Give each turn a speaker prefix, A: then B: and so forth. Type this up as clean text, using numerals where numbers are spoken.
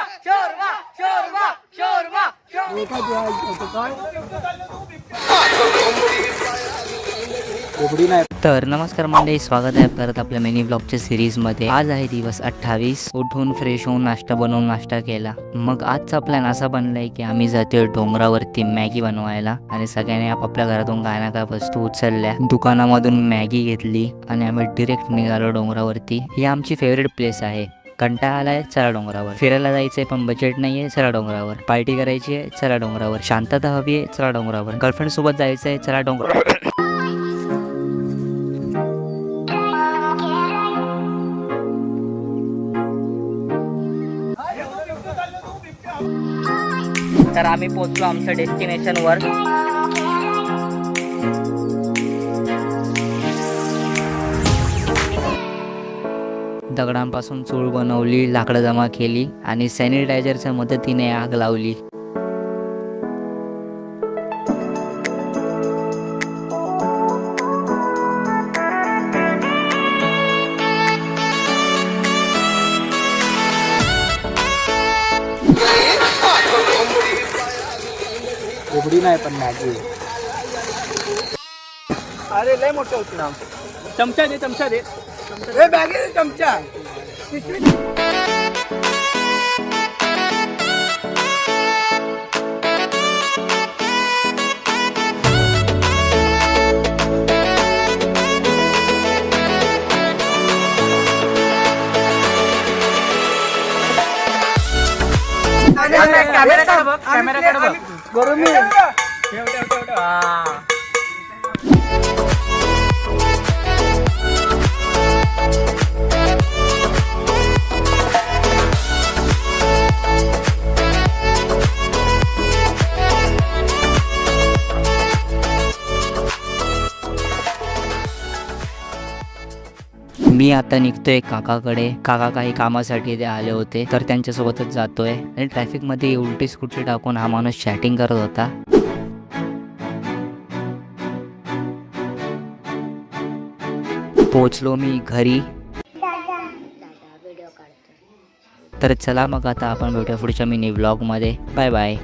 A: शोरमा शोरमा शोरमा तर नमस्कार मंडळी, स्वागत आहे परत आपल्या मिनी ब्लॉगच्या सिरीजमध्ये। आज आहे दिवस 28। उठून फ्रेश होऊन नाश्ता बनवून नाश्ता केला। मग आजचा प्लॅन असा बनलाय की आम्ही जातोय डोंगरावरती मॅगी बनवायला आणि सगळ्यांनी आपापल्या घरातून काय ना काय वस्तू उचलल्या। दुकानामधून मॅगी घेतली आणि आम्ही डिरेक्ट निघालो डोंगरावरती। ही आमची फेवरेट प्लेस आहे। कंटाळा आलाय, चला डोंगरावर। फिरायला जायचंय पण बजेट नाहीये, चला डोंगरावर। पार्टी करायची आहे, चला डोंगरावर। शांतता हवी आहे, चला डोंगरावर। गर्लफ्रेंड सोबत जायचंय, चला डोंगरावर। तर आम्ही पोहोचलो आमच्या डेस्टिनेशन वर। दगडांपासून चूल बनवली, लाकडं जमा केली आणि सॅनिटायझरच्या मदतीने आग लावली। एवढी नाही पण मॅगी।
B: अरे लय मोठं होती ना। चमचा दे, चमचा दे। मॅगी दे, चमचा। कॅमेरा बघ, कॅमेरा बघ। गरम आहे। ठेव ठेव ठेव ठेव।
A: मी आता निघतोय काकाकडे। काका काही कामासाठी ते आले होते, तर त्यांच्यासोबतच जातोय। आणि ट्रॅफिक मध्ये उलटी स्कूटी टाकून हा माणूस चॅटिंग करत होता। पोचलो मी घरी। तर चला मग आता आपण भेटूया पुढच्या मिनी व्लॉग मध्ये। Bye bye.